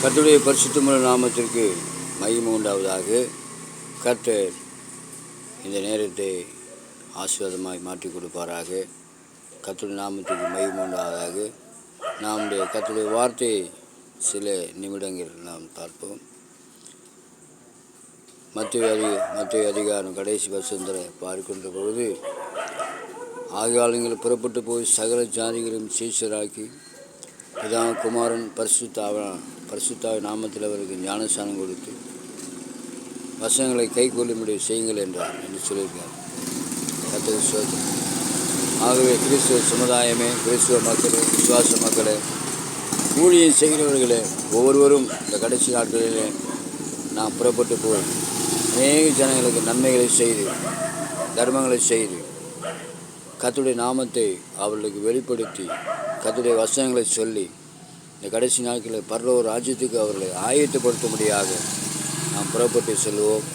கர்த்தருடைய பரிசுத்தமுள்ள நாமத்திற்கு மகிமை உண்டாவதாக. கர்த்தர் இந்த நேரத்தை ஆசீர்வாதமாய் மாற்றி கொடுப்பாராக. கர்த்தருடைய நாமத்துக்கு மகிமை உண்டாவதாக. நம்முடைய கர்த்தருடைய வார்த்தையை சில நிமிடங்கள் நாம் பார்ப்போம். மத்தேயு அதிகாரம் கடைசி வசனத்தில் பார்க்கின்ற பொழுது, ஆகியால் புறப்பட்டு போய் சகல ஜாதிகளையும் சீஷராக்கி பிதா குமாரன் பரிசுத்தாவி நாமத்தில் அவருக்கு ஞானஸ்தானம் கொடுத்து வசனங்களை கை கொள்ளும்படி செய்யுங்கள் என்றார் என்று சொல்லியிருக்கார். கர்த்தருக்கு ஸ்தோத்திரம். ஆகவே கிறிஸ்துவ சமுதாயமே, கிறிஸ்துவ மக்களே, விசுவாச மக்களே, ஊழியம் செய்கிறவர்களே, ஒவ்வொருவரும் இந்த கடைசி நாட்களிலே நாம் புறப்பட்டு போய் அநேக ஜனங்களுக்கு நன்மைகளை செய்து தர்மங்களை செய்து கர்த்தருடைய நாமத்தை அவர்களுக்கு வெளிப்படுத்தி கர்த்தருடைய வசனங்களை சொல்லி இந்த கடைசி நாட்களில் பரலோக ராஜ்யத்துக்கு அவர்களை ஆயத்தப்படுத்தும்படியாக நாம் புறப்பட்டு செல்வோம்.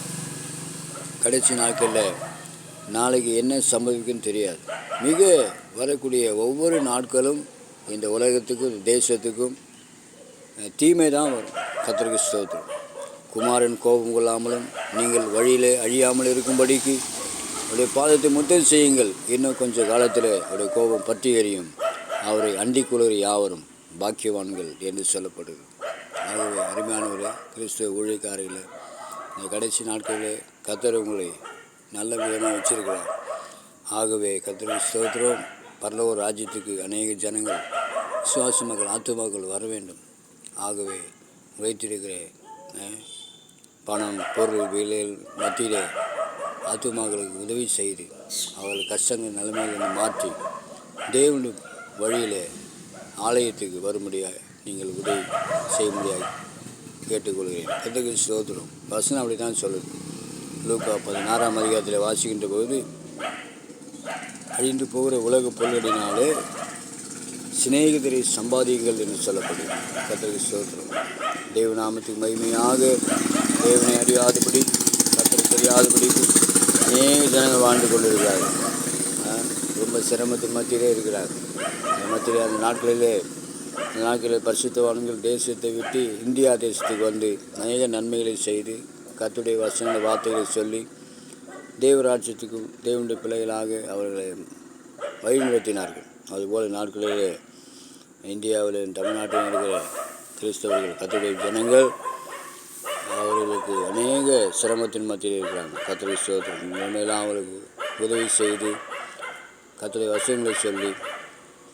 கடைசி நாட்களில் நாளைக்கு என்ன சம்பவிக்குன்னு தெரியாது. மிக வரக்கூடிய ஒவ்வொரு நாட்களும் இந்த உலகத்துக்கும் தேசத்துக்கும் தீமை தான் வரும். கர்த்தருக்கு ஸ்தோத்திரம். குமாரன் கோபம் கொள்ளாமலும் நீங்கள் வழியிலே அழியாமல் இருக்கும்படிக்கு அவருடைய பாதத்தை முத்தம் செய்யுங்கள். இன்னும் கொஞ்சம் காலத்தில் அவருடைய கோபம் பற்றி எறியும். அவரை அண்டிக் கொள்கிற யாவரும் பாக்கியவான்கள் என்று சொல்லப்படுது. ஆகவே அருமையானவரே, கிறிஸ்துவ ஊழியக்காரர்களே, இந்த கடைசி நாட்களில் கர்த்தர் உங்களை நல்ல விதமாக வச்சிருக்கிறார். ஆகவே கர்த்தருக்கு ஸ்தோத்திரம். பரலோக ராஜ்யத்துக்கு அநேக ஜனங்கள், விசுவாச மக்கள், ஆத்துமாக்கள் வர வேண்டும். ஆகவே வைத்திருக்கிற பணம், பொருள், விலையில் மத்தியிலே ஆத்துமாக்களுக்கு உதவி செய்து அவர்கள் கஷ்டங்கள் நிலைமையிலிருந்து மாற்றி தேவனுடைய வழியில் ஆலயத்துக்கு வரும்படியாக நீங்கள் உதவி செய்ய முடியாது கேட்டுக்கொள்கிறேன். கர்த்தருக்கு ஸ்தோத்திரம். வசனம் அப்படி தான் சொல்லுது. லூக்கா 16ஆம் அதிகாரத்தில் வாசிக்கின்ற போது, அழிந்து போகிற உலக பொருளினாலே சிநேகிதரை சம்பாதிகள் என்று சொல்லப்படுது. கர்த்தருக்கு ஸ்தோத்திரம். தேவநாமத்துக்கு மகிமையாக தேவனை அறியாதபடி, கர்த்தரை தெரியாதபடிக்கு அநேக ஜனங்கள் வாழ்ந்து கொண்டு இருக்கிறார்கள். ரொம்ப சிரமத்தின் மத்தியிலே இருக்கிறார்கள். அந்த மத்தியிலே அந்த நாட்களில் பரிசுத்தவான்கள் தேசத்தை விட்டு இந்தியா தேசத்துக்கு வந்து அநேக நன்மைகளை செய்து கர்த்தருடைய வசன வார்த்தைகளை சொல்லி தேவராட்சியத்துக்கும் தேவனுடைய பிள்ளைகளாக அவர்களை வழிநடத்தினார்கள். அதுபோல் நாட்களிலே இந்தியாவில், தமிழ்நாட்டில் இருக்கிற கிறிஸ்தவர்கள், கர்த்தருடைய ஜனங்கள் அவர்களுக்கு அநேக சிரமத்தின் மத்தியில் இருக்கிறாங்க. கர்த்தருடைய ஸ்தோத்திரம். இனிமேலாம் அவர்களுக்கு உதவி செய்து கர்த்தருடைய வசனங்களை சொல்லி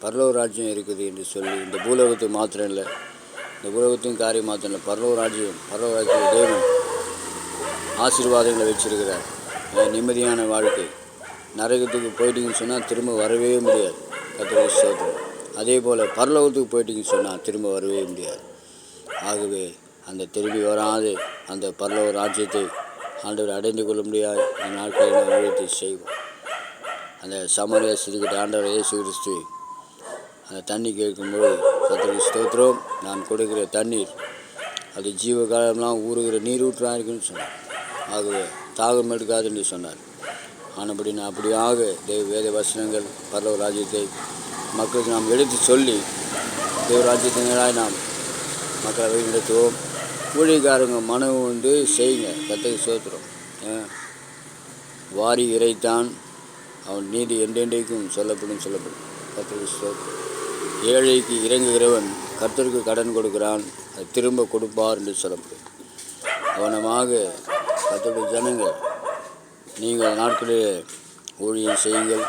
பரலோக ராஜ்யம் இருக்குது என்று சொல்லி, இந்த பூலோகத்துக்கு மாத்திரம் இல்லை, இந்த பூலோகத்தின் காரியம் மாத்திரம் இல்லை, பரலோக ராஜ்யம் தேவன் ஆசீர்வாதங்களை வச்சிருக்கிறார். நிம்மதியான வாழ்க்கை. நரகத்துக்கு போயிட்டீங்கன்னு சொன்னால் திரும்ப வரவே முடியாது. கர்த்தருடைய ஸ்தோத்திரம். அதே போல் பரலோகத்துக்கு போயிட்டீங்கன்னு சொன்னால் திரும்ப வரவே முடியாது. ஆகவே அந்த திரும்பி வராது அந்த பரலோக ராஜ்யத்தை ஆண்டவர் அடைந்து கொள்ள முடியாது. அந்த நாட்களில் நாம் ஊழியத்தை செய்வோம். அந்த சமாரியா ஸ்திரீகிட்ட ஆண்டவர் இயேசு கிறிஸ்து அந்த தண்ணி கேட்கும்போது, கர்த்தருக்கு ஸ்தோத்திரம், நான் கொடுக்கிற தண்ணீர் அது ஜீவகாலம்லாம் ஊறுகிற நீரூற்றாக இருக்குன்னு சொன்னார். ஆகவே தாகம் எடுக்காது என்று சொன்னார். ஆனபடி நான் அப்படியாக வேத வசனங்கள் பரலோக ராஜ்யத்தை மக்களுக்கு நாம் எடுத்து சொல்லி தேவராஜ்யத்தினராய் நாம் மக்களை வழிநடத்துவோம். ஊழியக்காரங்க மனவு வந்து செய்யுங்க. கர்த்தருக்கு ஸ்தோத்திரம். வாரி இறைத்தான் அவன் நீதி என்றென்றைக்கும் சொல்லப்படும். கர்த்தருக்கு ஸ்தோத்திரம். ஏழைக்கு இறங்குகிறவன் கர்த்தருக்கு கடன் கொடுக்கிறான், அது திரும்ப கொடுப்பார் என்று சொல்லப்படும். கவனமாக கர்த்தருடைய ஜனங்கள், நீங்கள் நாட்களில் ஊழியம் செய்யுங்கள்.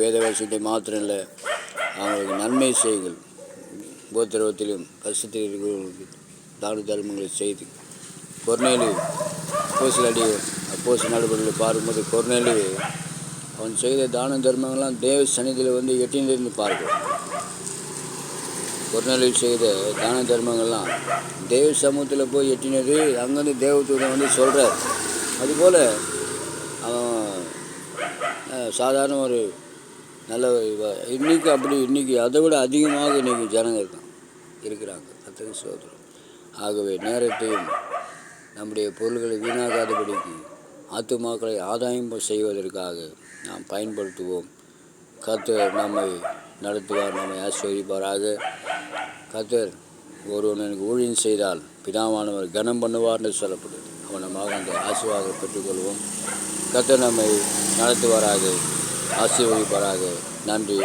வேதவாசியத்தை மாத்திரம் இல்லை, அவங்களுக்கு நன்மை செய்யுங்கள். உபத்திரவத்திலும் கஷ்டத்தில் இருக்கிறவர்களுக்கு தான தர்மங்களை செய்து, கொர்நேலியு அப்போஸ்தலர் நடவடிக்கைகளை பார்க்கும்போது கொர்நேலியு அவன் செய்த தான தர்மங்கள்லாம் தேவ சன்னிதியில் வந்து எட்டினிலிருந்து பார்க்கலாம். கொர்நேலியு செய்த தான தர்மங்கள்லாம் தேவ சமூகத்தில் போய் எட்டினது, அங்கேருந்து தேவதூதன் வந்து சொல்கிறார். அதுபோல் அவன் சாதாரண ஒரு நல்ல இன்றைக்கி அதை விட அதிகமாக இன்றைக்கி ஜனங்கள் இருக்கிறாங்க. கர்த்தருக்கு ஸ்தோத்திரம். ஆகவே நேரத்தையும் நம்முடைய பொருள்களை வீணாகாதபடிக்கு ஆத்துமாக்களை ஆதாயம் செய்வதற்காக நாம் பயன்படுத்துவோம். கர்த்தர் நம்மை நடத்துவார், நம்மை ஆசீர்வதிப்பாராக. கர்த்தர் ஒருவன் எனக்கு ஊழியம் செய்தால் பிதாவானவர் கனம் பண்ணுவார் என்று சொல்லப்படுது. அவனமாக அந்த ஆசீர்வாதத்தை பெற்றுக்கொள்வோம். கர்த்தர் நம்மை நடத்துவாராக, ஆசீர்வதிப்பாராக. நன்றி.